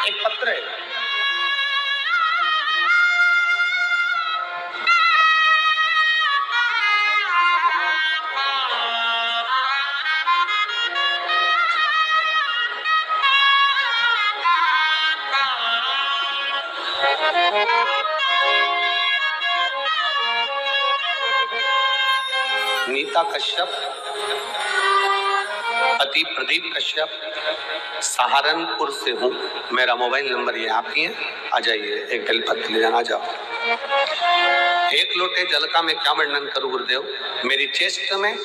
एक पत्र है, नीता कश्यप, पति प्रदीप कश्यप, सहारनपुर से हूँ। मेरा मोबाइल नंबर ये आप ही है, आ जाइए, एक बेलपत्र ले जाना। जाओ। एक लोटे जल का मैं क्या वर्णन करूं गुरुदेव, मेरी चेस्ट में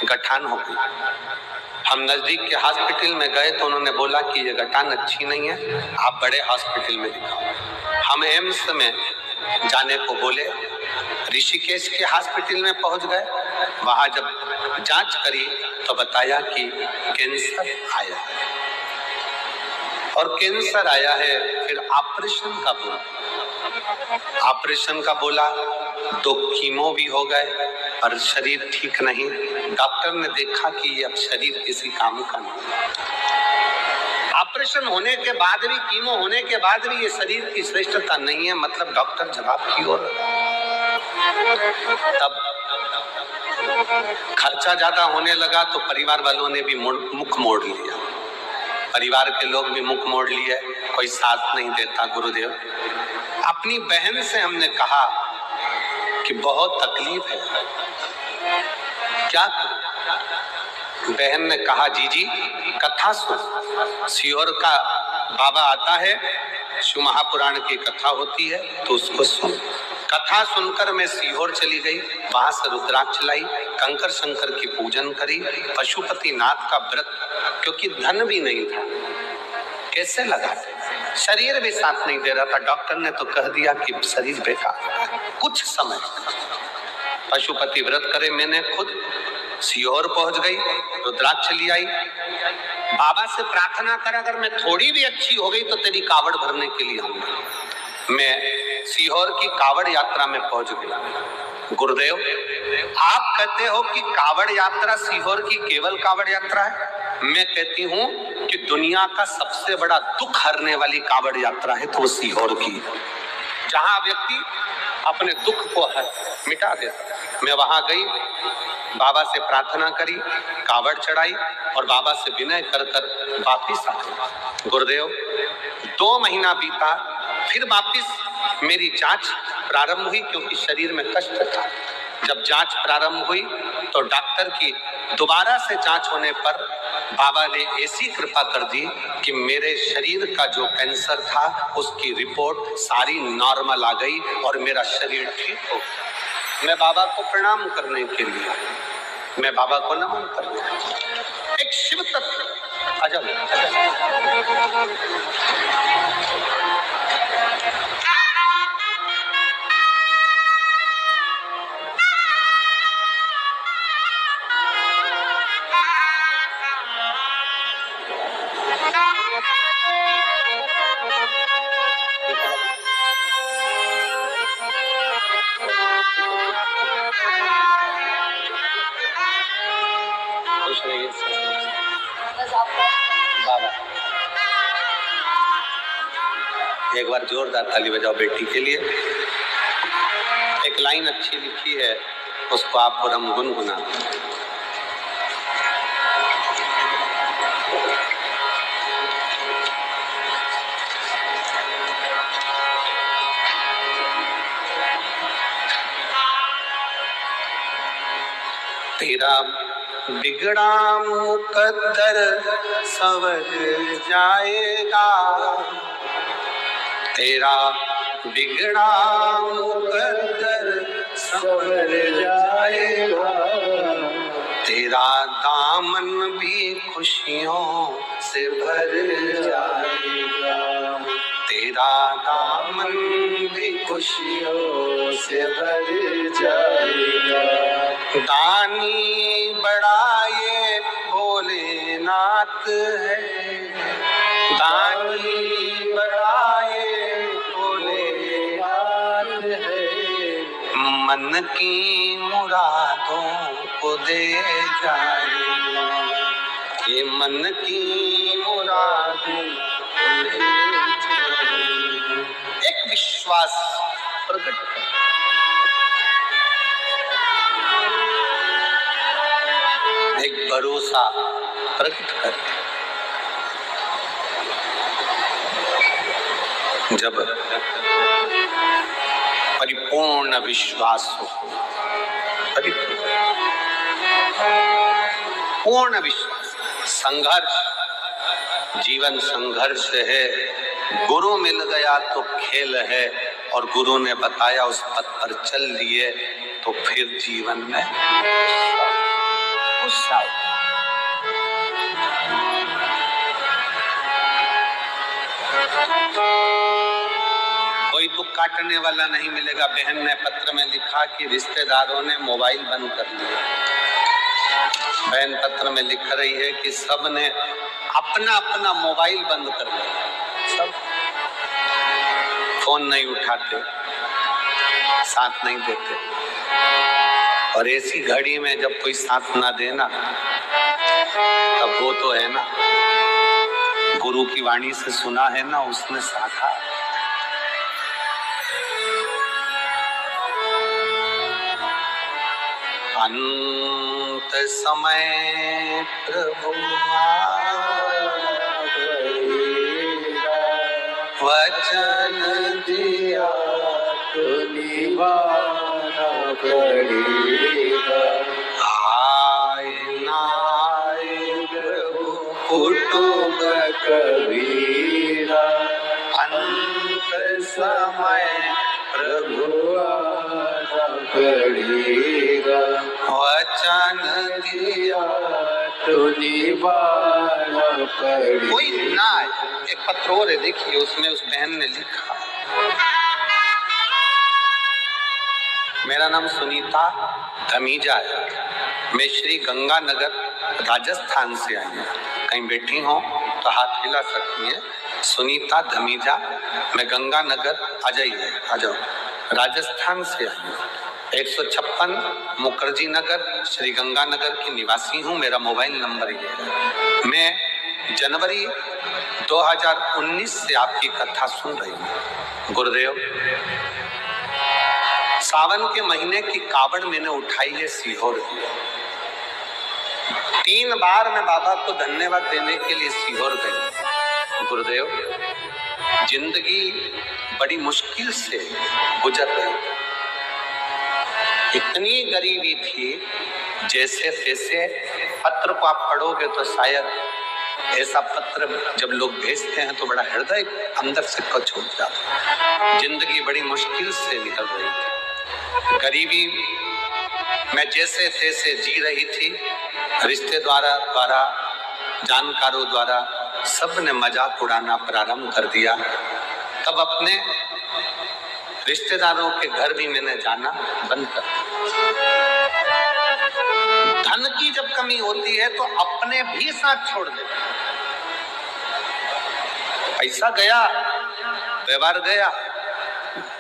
गठान हो गई। हम नजदीक के हॉस्पिटल में गए तो उन्होंने बोला कि ये गठान अच्छी नहीं है, आप बड़े हॉस्पिटल में दिखाओ। हम एम्स में जाने को बोले, ऋषिकेश के हॉस्पिटल में पहुंच गए। वहां जब जांच करी तो बताया कि कैंसर आया, और कैंसर आया है। फिर ऑपरेशन का बोला, ऑपरेशन का बोला, 2 कीमो भी हो गए, पर शरीर ठीक नहीं। डॉक्टर ने देखा कि ये अब शरीर किसी काम का नहीं। ऑपरेशन होने के बाद भी, कीमो होने के बाद भी ये शरीर की श्रेष्ठता नहीं है, मतलब डॉक्टर जवाब की ओर। तब खर्चा ज्यादा होने लगा तो परिवार वालों ने भी मुख मोड़ लिया, परिवार के लोग भी मुख मोड़ लिए, कोई साथ नहीं देता। गुरुदेव, अपनी बहन से हमने कहा कि बहुत तकलीफ है, क्या करूं? बहन ने कहा, जीजी कथा सुन, सीहोर का बाबा आता है, शिव महापुराण की कथा होती है तो उसको सुन। कथा सुनकर मैं सीहोर चली गई, वहां से रुद्राक्ष लाई, कंकर शंकर की पूजन करी, पशुपति नाथ का व्रत, क्योंकि धन भी नहीं था, कैसे लगा, शरीर भी साथ नहीं दे रहा था। डॉक्टर ने तो कह दिया कि शरीर बेकार। कुछ समय पशुपति व्रत करे, मैंने खुद सीहोर पहुंच गई, रुद्राक्ष ले आई, बाबा से प्रार्थना कर, अगर मैं थोड़ी भी अच्छी हो गई तो तेरी कावड़ भरने के लिए आऊंगा। मैं सीहोर की कावड़ यात्रा में पहुंच गई। गुरुदेव, आप कहते हो कि कावड़ यात्रा सीहोर की केवल कावड़ यात्रा है, मैं कहती हूँ कि दुनिया का सबसे बड़ा दुख हरने वाली कावड़ यात्रा है तो वो सीहोर की, जहां व्यक्ति अपने दुख को मिटा देता। मैं वहां गई, बाबा से प्रार्थना करी, कावड़ चढ़ाई और बाबा से विनय कर कर वापिस आ गई। गुरुदेव, 2 महीना बीता, फिर वापिस मेरी जांच प्रारंभ हुई, क्योंकि शरीर में कष्ट था। जब जांच प्रारंभ हुई तो डॉक्टर की दोबारा से जांच होने पर बाबा ने ऐसी कृपा कर दी कि मेरे शरीर का जो कैंसर था उसकी रिपोर्ट सारी नॉर्मल आ गई और मेरा शरीर ठीक हो गया। मैं बाबा को प्रणाम करने के लिए, मैं बाबा को नमन करने, एक शिव तत्व अजब। बाबा, एक बार जोरदार ताली बजाओ बेटी के लिए। एक लाइन अच्छी लिखी है, उसको आपको हम गुनगुना। तेरा बिगड़ा मुकद्दर संवर जाएगा, तेरा बिगड़ा मुकद्दर संवर जाएगा, तेरा दामन भी खुशियों से भर जाएगा, तेरा दामन भी खुशियों से भर जाएगा। दानी बड़ा ये भोलेनाथ है, दानी बड़ा ये भोलेनाथ है, मन की मुरादों को दे जाएगा, ये मन की मुरादों को दे जाएगा। विश्वास प्रकट कर, एक भरोसा प्रकट कर। जब परिपूर्ण विश्वास हो, पूर्ण विश्वास, संघर्ष, जीवन संघर्ष है, गुरु मिल गया तो खेल है, और गुरु ने बताया उस पथ पर चल लिए तो फिर जीवन में उत्साह। कोई दुख काटने वाला नहीं मिलेगा। बहन ने पत्र में लिखा कि रिश्तेदारों ने मोबाइल बंद कर लिया। बहन पत्र में लिख रही है कि सब ने अपना अपना मोबाइल बंद कर लिया, सब फोन नहीं उठाते, साथ नहीं देते। और ऐसी घड़ी में जब कोई साथ ना देना, तब वो तो है ना, गुरु की वाणी से सुना है ना, उसने साथा। अंत समय प्रभु वचन दिया तो निभाना पड़ेगा। आए नाए प्रभु कुटुंब कबीरा, अंत समय प्रभु आना पड़ेगा। वचन दिया तो निभाना पड़ेगा। कोई ना, एक पत्र और है, देखिए उसमें उस बहन ने लिखा, मेरा नाम सुनीता धमीजा है, मैं श्री गंगानगर राजस्थान से आई हूँ। कहीं बैठी हो तो हाथ हिला सकती हैं। सुनीता धमीजा, मैं गंगानगर, आ जाइए, आ जाओ, राजस्थान से आई हूँ। 156 मुखर्जी नगर, श्री गंगानगर की निवासी हूँ। मेरा मोबाइल नंबर ये है। मैं जनवरी 2019 से आपकी कथा सुन रही हूँ। गुरुदेव, सावन के महीने की कावड़ मैंने उठाई है सीहोर की। 3 बार मैं बाबा को धन्यवाद देने के लिए सीहोर गई। गुरुदेव, जिंदगी बड़ी मुश्किल से गुजर रही, इतनी गरीबी थी, जैसे तैसे। पत्र को आप पढ़ोगे तो शायद ऐसा पत्र जब लोग भेजते हैं तो बड़ा हृदय अंदर से कच हो जाता। जिंदगी बड़ी मुश्किल से निकल रही थी, गरीबी मैं जैसे तैसे जी रही थी। रिश्तेदारों द्वारा, जानकारों द्वारा सब ने मजाक उड़ाना प्रारंभ कर दिया। तब अपने रिश्तेदारों के घर भी मैंने जाना बंद कर दिया। धन की जब कमी होती है तो अपने भी साथ छोड़ देते। पैसा गया, व्यवहार गया,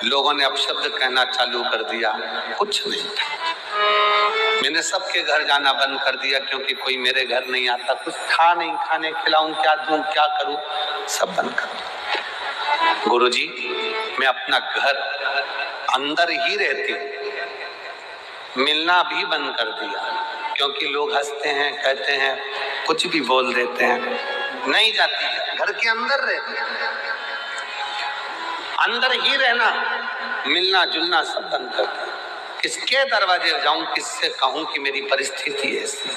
लोगों ने अपशब्द कहना चालू कर दिया, कुछ नहीं था। मैंने सबके घर जाना बंद कर दिया, क्योंकि कोई मेरे घर नहीं आता। कुछ था नहीं, खाने खिलाऊं, क्या दूं, क्या करूं, सब बंद कर दिया। गुरुजी, मैं अपना घर अंदर ही रहती हूँ, मिलना भी बंद कर दिया, क्योंकि लोग हंसते हैं, कहते हैं, कुछ भी बोल देते हैं। नहीं जाती है, घर के अंदर रहती है, अंदर ही रहना, मिलना जुलना सब बंद कर दिया। किसके दरवाजे जाऊं, किससे कहूं कि मेरी परिस्थिति ऐसी,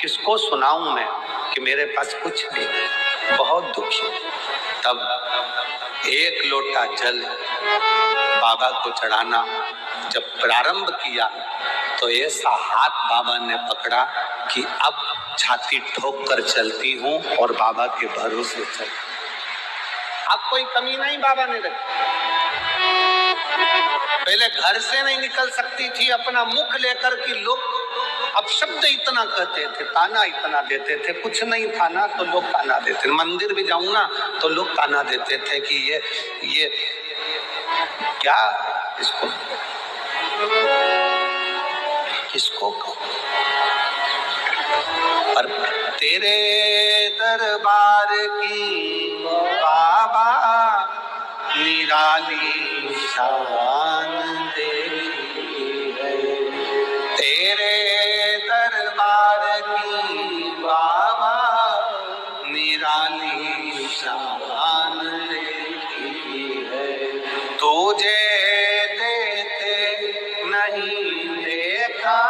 किसको सुनाऊं मैं कि मेरे पास कुछ नहीं, बहुत दुखी। तब एक लोटा जल बाबा को चढ़ाना जब प्रारंभ किया तो ऐसा हाथ बाबा ने पकड़ा कि अब छाती ठोक कर चलती हूँ और बाबा के भरोसे चल। अब कोई कमी नहीं बाबा ने रखी। पहले घर से नहीं निकल सकती थी, अपना मुख लेकर कि लोग अब शब्द इतना कहते थे, ताना इतना देते थे, कुछ नहीं था ना तो लोग ताना देते। मंदिर भी जाऊं ना तो लोग ताना देते थे कि ये क्या, इसको कहो। पर तेरे दरबार की बाबा निराली शान देखी है, तेरे दरबार की बाबा निराली शान देखी है। तुझे देते नहीं देखा,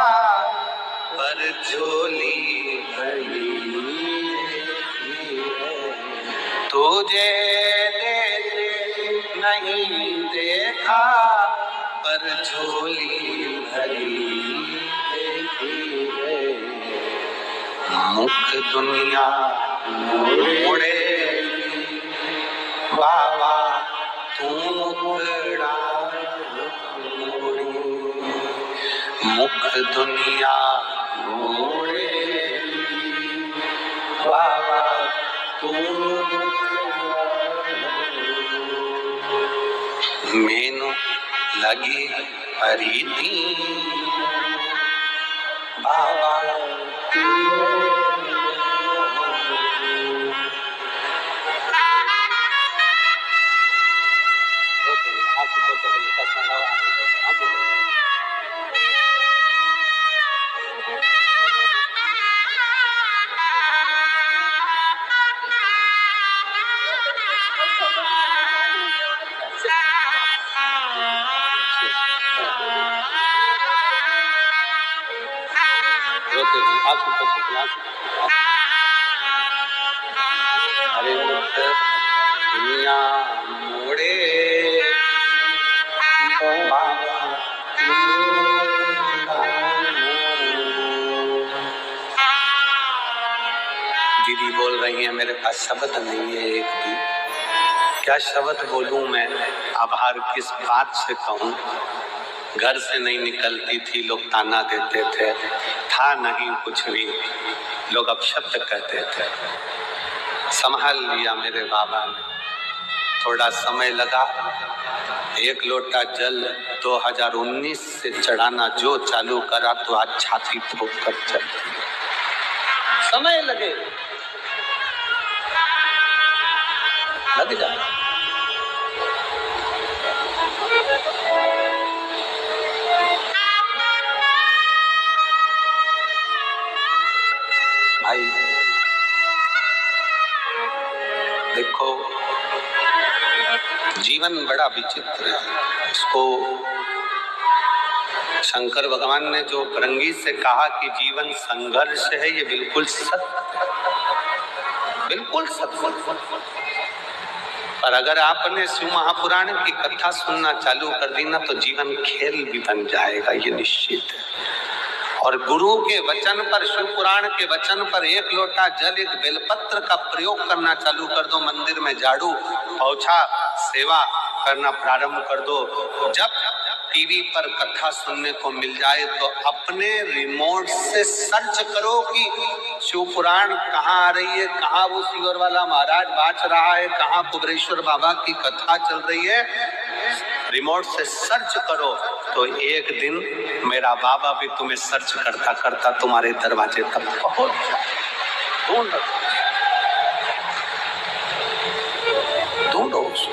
पर झोली भरी देखी है। तुझे देते नहीं देखा, पर झोली भरी देखी है। मुख दुनिया मोड़े बाबा तू मुखड़ा मोड़ी, मुख दुनिया मोड़े बाबा तू मेनू लगी हरी थी बाबा अरे मुख दुनिया मोड़े दीदी बोल रही है मेरे पास शब्द नहीं है एक भी, क्या शब्द बोलूं मैं, आभार किस बात से कहूं। घर से नहीं निकलती थी, लोग ताना देते थे, था नहीं कुछ भी, लोग अपशब्द कहते थे। संभाल लिया मेरे बाबा ने, थोड़ा समय लगा। एक लोटा जल 2019 से चढ़ाना जो चालू करा तो आज छाती ठोक कर चल, समय लगे लग जाए। भाई देखो जीवन बड़ा विचित्र है। इसको शंकर भगवान ने जो भृंगी से कहा कि जीवन संघर्ष है, ये बिल्कुल सत्य, बिल्कुल सत्य। पर अगर आपने शिव महापुराण की कथा सुनना चालू कर दी ना तो जीवन खेल भी बन जाएगा, ये निश्चित है। और गुरु के वचन पर, शिव पुराण के वचन पर एक लोटा जल, एक बेलपत्र का प्रयोग करना चालू कर दो, मंदिर में झाड़ू पोछा सेवा करना प्रारंभ कर दो। जब टीवी पर कथा सुनने को मिल जाए तो अपने रिमोट से सर्च करो कि शिव पुराण कहाँ आ रही है, कहाँ वो सियोर वाला महाराज बाच रहा है, कहाँ कुबरेश्वर बाबा की कथा चल रही है। रिमोट से सर्च करो तो एक दिन मेरा बाबा भी तुम्हें सर्च करता करता तुम्हारे दरवाजे तक पहुंच जाए। ढूंढो उसको,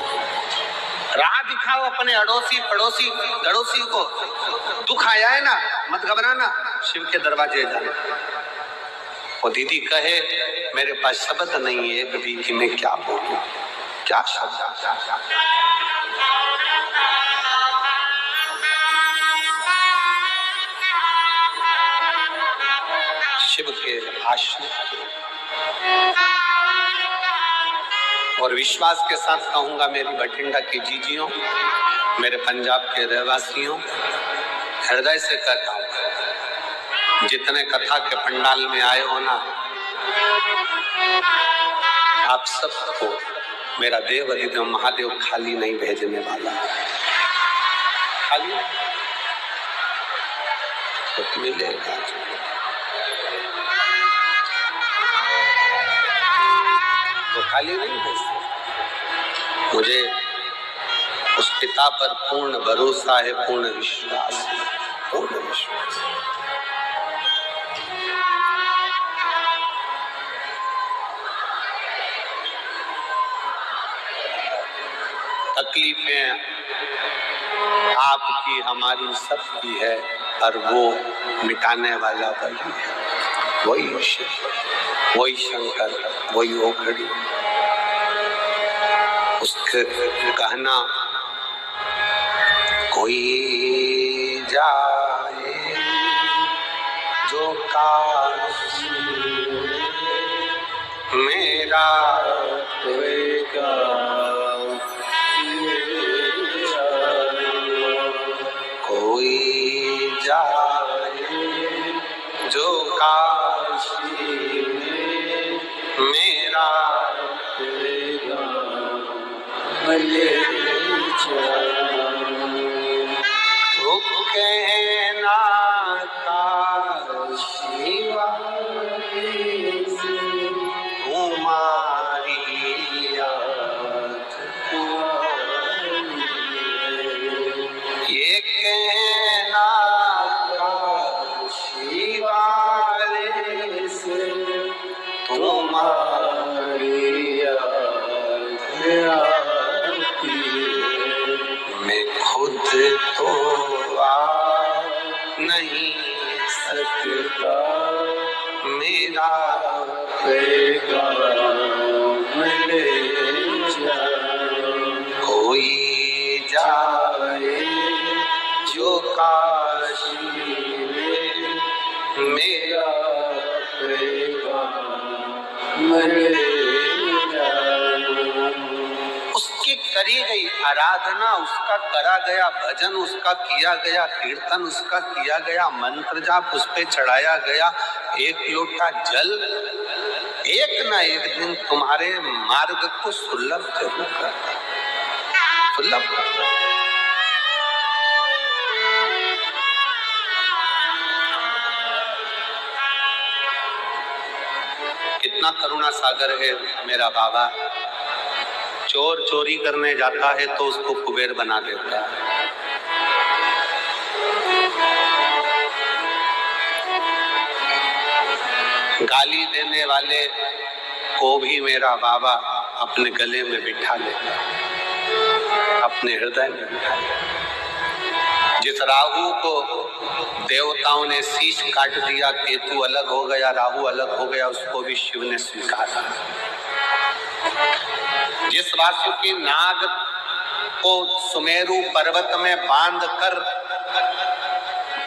राह दिखाओ अपने अड़ोसी पड़ोसी गड़ोसी को। दुख आया है ना, मत घबराना, शिव के दरवाजे जाना। वो दीदी कहे मेरे पास शब्द नहीं है कभी कि मैं क्या बोलूं, क्या शब्द। शिव के आश्रित और विश्वास के साथ कहूंगा मेरी बठिंडा की जीजियों, मेरे पंजाब के रहवासियों, हृदय से कहता हूं, जितने कथा के पंडाल में आए हो ना, आप सबको मेरा देव अधिदेव महादेव खाली नहीं भेजने वाला, खाली तो मिलेगा। वो खाली नहीं भेजते। मुझे उस पिता पर पूर्ण भरोसा है, पूर्ण विश्वास है, पूर्ण विश्वास। तकलीफें आपकी हमारी सबकी है, और वो मिटाने वाला वही है, वही शिव, वही शंकर, वही ओघड़ी। उसके कहना कोई जाए जो काशी मेरा होएगा, कोई जाए जो काशी मेरा होएगा, भले वो कहना काशी वाले से तुम्हारी याद ये कहना काशी वाले से तुम्हारी याद आती है। मैं खुद तो आ नहीं सकता, मेरा पैगाम ले जा, कोई जाए जो काशी में मेरा पैगाम ले जा। उसकी करी गई आराधना, उसका करा गया भजन, उसका किया गया कीर्तन, उसका किया गया मंत्र जाप, उस पे चढ़ाया गया एक लोटा जल एक ना एक दिन तुम्हारे मार्ग को सुलभ जरूर करता, सुलभ करता। कितना करुणा सागर है मेरा बाबा। चोर चोरी करने जाता है तो उसको कुबेर बना देता है। गाली देने वाले को भी मेरा बाबा अपने गले में बिठा लेता, अपने हृदय में बिठा लेता। जिस राहु को देवताओं ने शीश काट दिया, केतु अलग हो गया, राहु अलग हो गया, उसको भी शिव ने स्वीकारा। जिस वासुकी नाग को सुमेरु पर्वत में बांध कर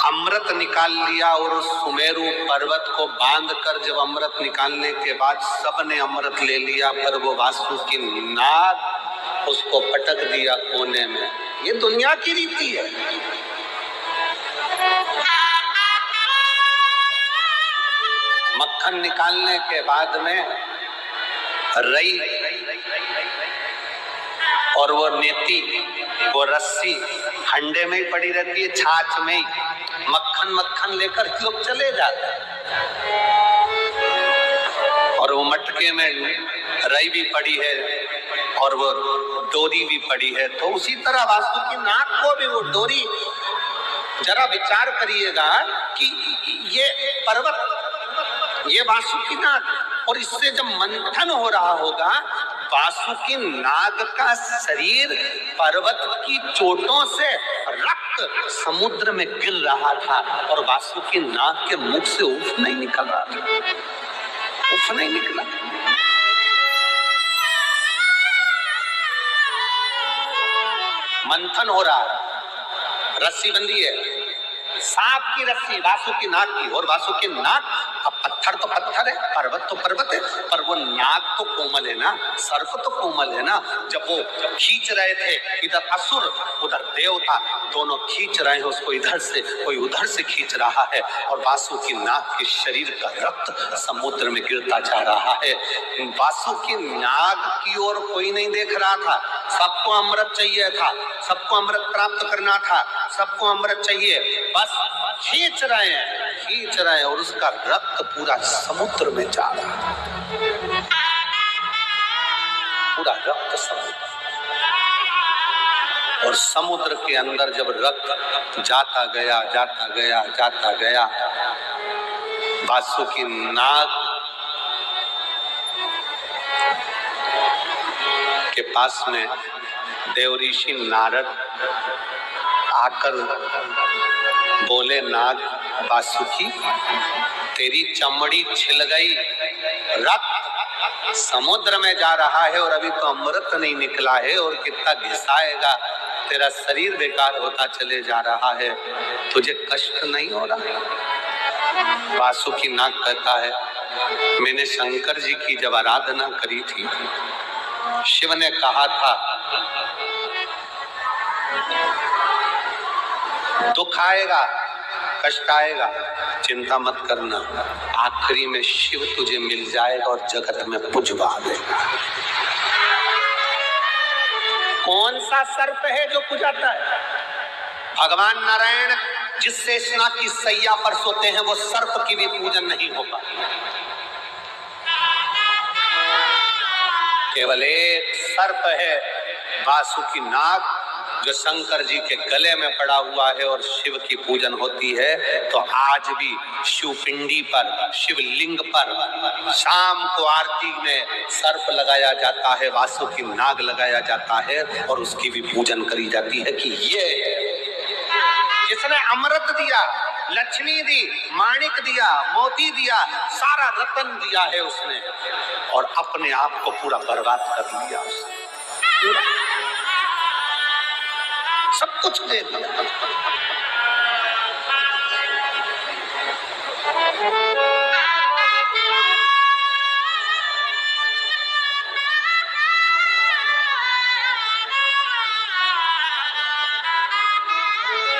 अमृत निकाल लिया, और उस सुमेरु पर्वत को बांध कर जब अमृत निकालने के बाद सबने अमृत ले लिया, पर वो वासुकी नाग उसको पटक दिया कोने में। ये दुनिया की रीति है। मक्खन निकालने के बाद में रई और वो नेती, वो रस्सी हंडे में ही पड़ी रहती है, छाछ में ही। मक्खन मक्खन लेकर लोग चले जाते हैं, और वो मटके में रई भी पड़ी है और वो डोरी भी पड़ी है। तो उसी तरह वासुकी नाग को भी वो डोरी, जरा विचार करिएगा कि ये पर्वत, ये वासुकी नाग, और इससे जब मंथन हो रहा होगा, वासुकी नाग का शरीर पर्वत की चोटों से रक्त समुद्र में गिर रहा था, और वासुकी नाग के मुख से उफ नहीं निकल रहा था, उफ नहीं निकला। मंथन हो रहा है, रस्सी बंधी है, सांप की रस्सी वासुकी नाग की, और वासुकी नाग, अब पत्थर तो पत्थर है, पर्वत तो पर्वत है, पर वो नाग तो कोमल है ना, सर्प तो कोमल है ना। जब वो खींच रहे थे, इधर असुर उधर देवता, दोनों खींच रहे हैं उसको, इधर से कोई उधर से खींच रहा है, और वासुकी नाग के शरीर का रक्त समुद्र में गिरता जा रहा है। वासुकी नाग की ओर कोई नहीं देख रहा था, सबको अमृत चाहिए था, सबको अमृत प्राप्त करना था, सबको अमृत चाहिए, बस खींच रहे हैं, और उसका रक्त पूरा समुद्र में जा रहा है, पूरा रक्त समुद्र। और समुद्र के अंदर जब रक्त जाता गया, वासुकी नाग के पास में देव ऋषि नारद आकर बोले नाग वासुकी, तेरी चमड़ी छिल गई, रक्त समुद्र में जा रहा है और अभी तो अमृत नहीं निकला है, और कितना घिसाएगा, तेरा शरीर बेकार होता चले जा रहा है, तुझे कष्ट नहीं हो रहा? वासुकी नाग कहता है, मैंने शंकर जी की जब आराधना करी थी, शिव ने कहा था दुख आएगा, कष्ट आएगा, चिंता मत करना, आखिरी में शिव तुझे मिल जाएगा और जगत में पुजवा देगा। कौन सा सर्प है जो पुजाता है? भगवान नारायण जिस शेषनाग की सैया पर सोते हैं, वो सर्प की भी पूजन नहीं होगा। केवल एक सर्प है, वासुकी नाग, जो शंकर जी के गले में पड़ा हुआ है और शिव की पूजन होती है। तो आज भी शिवपिंडी पर, शिवलिंग पर शाम को आरती में सर्प लगाया जाता है, वासुकी नाग लगाया जाता है, और उसकी भी पूजन करी जाती है कि ये जिसने अमृत दिया, लक्ष्मी दी, माणिक दिया, मोती दिया, सारा रतन दिया है उसने, और अपने आप को पूरा बर्बाद कर लिया उसने, सब कुछ दे दिया।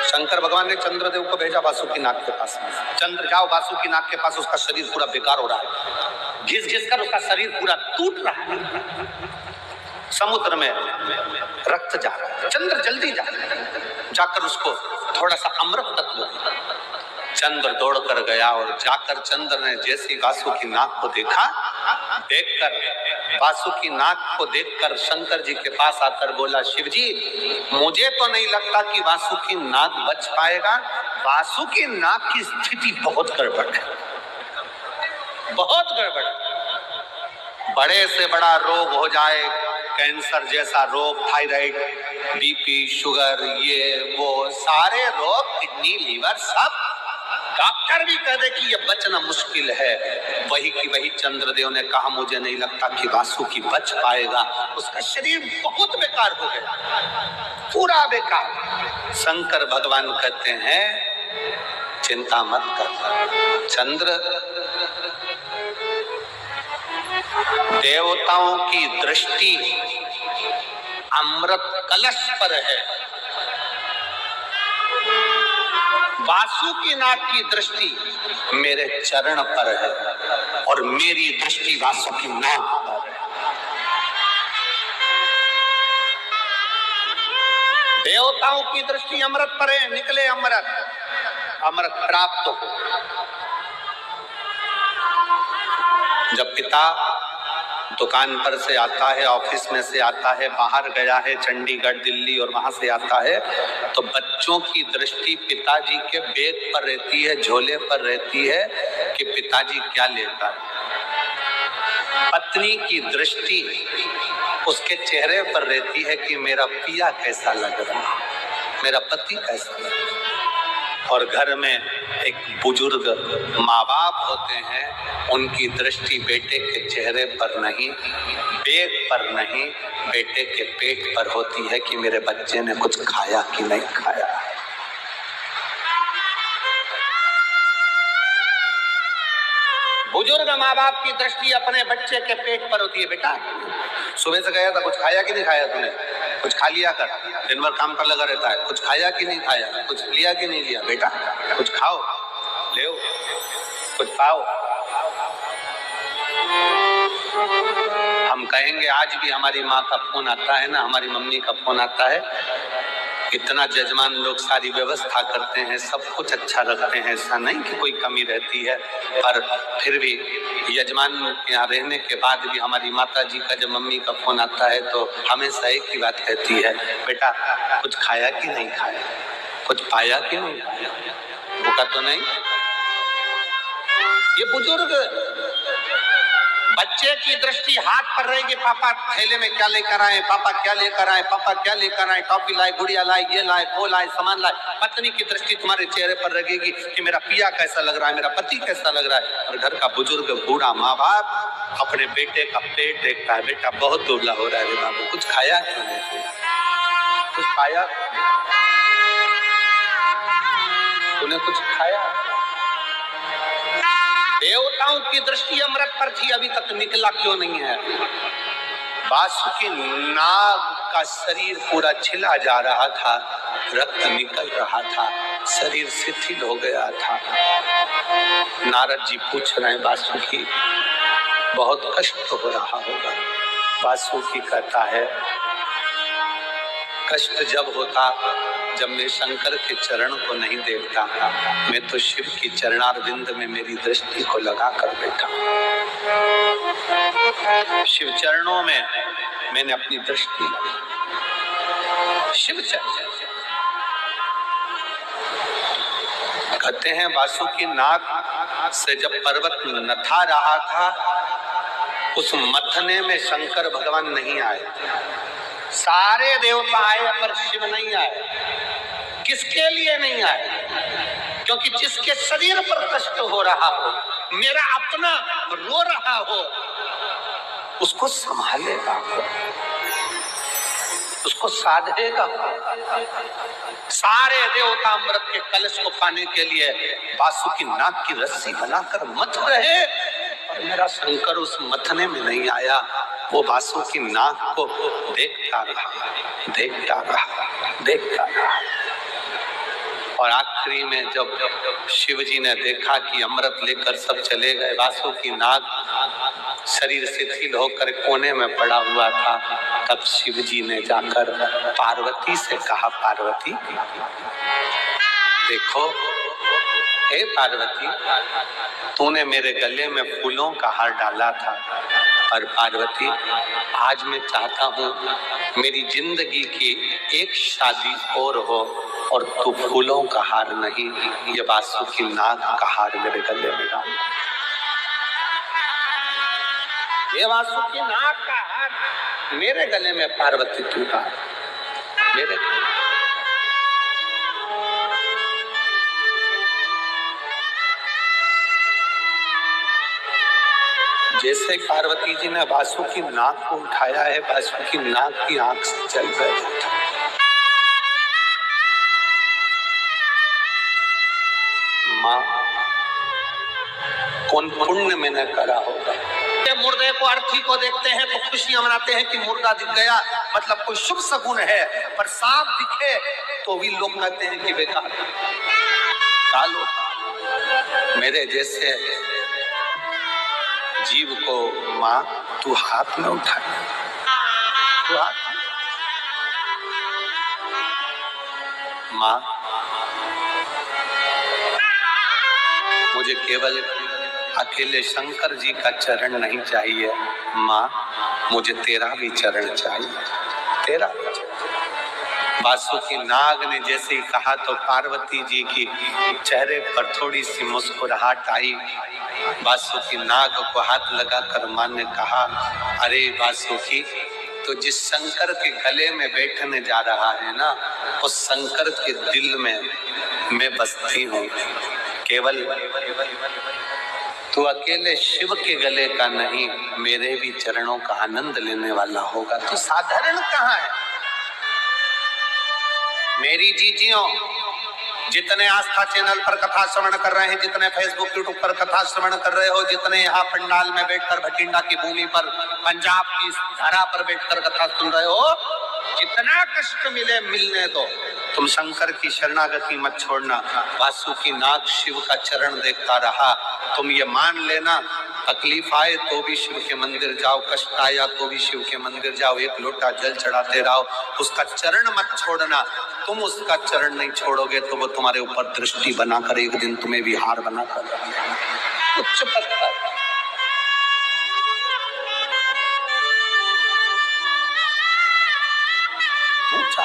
शंकर भगवान ने चंद्रदेव को भेजा वासुकी नाग के पास में, चंद्र जाओ वासुकी नाग के पास, उसका शरीर पूरा बेकार हो रहा है, घिस घिस कर उसका शरीर पूरा टूट रहा है, समुद्र में रक्त जा रहा है, चंद्र जल्दी जाकर उसको थोड़ा सा अमृत तत्व दे। चंद्र दौड़ कर गया और जाकर चंद्र ने जैसे वासुकी नाग को देखा, देखकर वासुकी नाग को देखकर शंकर जी के पास आकर बोला, शिव जी मुझे तो नहीं लगता कि वासुकी नाग बच पाएगा, वासुकी नाग की स्थिति बहुत गड़बड़ है, बहुत गड़बड़, बड़े से बड़ा रोग हो जाए, कैंसर जैसा रोग, थायराइड, बीपी, शुगर, ये वो सारे रोग, किडनी, लीवर, सब डॉक्टर भी कह दे कि ये बचना मुश्किल है, वही की वही चंद्रदेव ने कहा मुझे नहीं लगता कि वासुकी बच पाएगा, उसका शरीर बहुत बेकार हो गया, पूरा बेकार। शंकर भगवान कहते हैं चिंता मत कर चंद्र, देवताओं की दृष्टि अमृत कलश पर है, वासुकी नाग की दृष्टि मेरे चरण पर है, और मेरी दृष्टि वासुकी नाग पर है। देवताओं की दृष्टि अमृत पर है, निकले अमृत, अमृत प्राप्त हो। जब पिता दुकान पर से आता है, ऑफिस में से आता है, बाहर गया है चंडीगढ़, दिल्ली, और वहां से आता है, तो बच्चों की दृष्टि पिताजी के बैग पर रहती है, झोले पर रहती है कि पिताजी क्या लेता है। पत्नी की दृष्टि उसके चेहरे पर रहती है कि मेरा पिया कैसा लग रहा है, मेरा पति कैसा लग रहा है। और घर में एक बुजुर्ग माँ बाप होते हैं, उनकी दृष्टि बेटे के चेहरे पर नहीं, बैग पर नहीं, बेटे के पेट पर होती है कि मेरे बच्चे ने कुछ खाया कि नहीं खाया। बुजुर्ग माँ बाप की दृष्टि अपने बच्चे के पेट पर होती है, बेटा सुबह से गया था, कुछ खाया कि नहीं खाया तूने, कुछ खा लिया कर, दिन भर काम पर लगा रहता है, कुछ खाया कि नहीं खाया, कुछ लिया कि नहीं लिया, बेटा कुछ खाओ, ले कुछ खाओ। हम कहेंगे आज भी हमारी माँ का फोन आता है ना, हमारी मम्मी का फोन आता है, इतना जजमान लोग सारी व्यवस्था करते हैं, सब कुछ अच्छा रखते हैं, ऐसा नहीं कि कोई कमी रहती है, पर फिर भी यजमान यहाँ रहने के बाद भी हमारी माता जी का जब मम्मी का फोन आता है तो हमेशा एक ही बात कहती है, बेटा कुछ खाया कि नहीं खाया, कुछ पाया कि नहीं पाया, भूखा तो नहीं। ये बुजुर्ग बच्चे की दृष्टि हाथ पर रहेगी, पापा थैले में क्या लेकर आए, पापा क्या लेकर आए, पापा क्या लेकर आए, टॉफी लाए, गुड़िया लाए, ये लाए, वो लाए, सामान लाए। पत्नी की दृष्टि तुम्हारे चेहरे पर रहेगी कि मेरा पिया कैसा लग रहा है, मेरा पति कैसा लग रहा है। और घर का बुजुर्ग बूढ़ा माँ बाप अपने बेटे का पेट देखता है, बेटा बहुत दुबला हो रहा है रे बाबू, कुछ खाया क्यों नहीं, कुछ खाया, तूने कुछ खाया। देवताओं की दृष्टि अमृत पर थी, अभी तक निकला क्यों नहीं है। वासुकी नाग का शरीर पूरा छिला जा रहा था, रक्त निकल रहा था, शरीर शिथिल हो गया था। नारद जी पूछ रहे हैं वासुकी बहुत कष्ट हो रहा होगा। वासुकी कहता है कष्ट जब होता जब मैं शंकर के चरण को नहीं देखता, मैं तो शिव की चरणारविंद में मेरी दृष्टि को लगा कर बैठा। शिव चरणों में मैंने अपनी दृष्टि लगाई। शिव चरण कहते हैं वासुकी नाग से जब पर्वत नथा रहा था, उस मथने में शंकर भगवान नहीं आए। सारे देवता आए पर शिव नहीं आए। किसके लिए नहीं आए? क्योंकि जिसके शरीर पर कष्ट हो रहा हो, मेरा अपना रो रहा हो, उसको संभालेगा, उसको साधेगा। सारे देवता अमृत के कलश को पाने के लिए वासुकी नाग की रस्सी बनाकर मथ रहे, और मेरा शंकर उस मथने में नहीं आया। वो वासुकी नाग को देखता रहा, देखता रहा, देखता रहा। और आखिरी में जब शिव जी ने देखा कि अमृत लेकर सब चले गए, वासुकी नाग शरीर शिथिल होकर कोने में पड़ा हुआ था, तब शिव जी ने जाकर पार्वती से कहा, पार्वती देखो, हे पार्वती, तूने मेरे गले में फूलों का हार डाला था, और पार्वती आज मैं चाहता हूँ मेरी जिंदगी की एक शादी और हो, और तू फूलों का हार नहीं, ये वासुकी नाग का हार मेरे गले में डाल। ये वासुकी नाग का हार मेरे गले में पार्वती तू डाल, मेरे गले। जैसे पार्वती जी ने वासुकी नाग को उठाया है, वासुकी नाग की आंख से जल गया था। माँ, कौन पुण्य मैंने करा होगा। मुर्दे को, अर्थी को देखते हैं तो खुशियां मनाते हैं कि मुर्दा दिख गया, मतलब कोई शुभ शगुन है, पर सांप दिखे तो भी लोग कहते हैं कि बेकार कालो। मेरे जैसे जीव को माँ तू हाथ में उठा, तू हाथ। माँ, मुझे केवल अकेले शंकर जी का चरण नहीं चाहिए, माँ मुझे तेरा भी चरण चाहिए, तेरा भी चरण। वासुकी नाग ने जैसे ही कहा तो पार्वती जी की चेहरे पर थोड़ी सी मुस्कुराहट आई। वासुकी नाग को हाथ लगाकर मां ने कहा, अरे वासुकी, तो जिस शंकर के गले में बैठने जा रहा है ना, उस शंकर के दिल में मैं बसती हूँ। केवल तू अकेले शिव के गले का नहीं, मेरे भी चरणों का आनंद लेने वाला होगा। तू साधारण कहाँ है? मेरी जीजियों, जितने आस्था चैनल पर कथा श्रवण कर रहे हैं, जितने फेसबुक यूट्यूब पर कथा श्रवण कर रहे हो, जितने यहाँ पंडाल में बैठकर भटिंडा की भूमि पर पंजाब की धरा पर बैठकर कथा सुन रहे हो, जितना कष्ट मिले मिलने दो, तुम शंकर की शरणागति मत छोड़ना। वासुकी नाग शिव का चरण देखता रहा। तुम ये मान लेना, तकलीफ आए तो भी शिव के मंदिर जाओ, कष्ट आया तो भी शिव के मंदिर जाओ, एक लोटा जल चढ़ाते रहो, उसका चरण मत छोड़ना। तुम उसका चरण नहीं छोड़ोगे तो वो तुम्हारे ऊपर दृष्टि बनाकर एक दिन तुम्हें भी हार बनाकर उच्च पत्थर। ऊंचा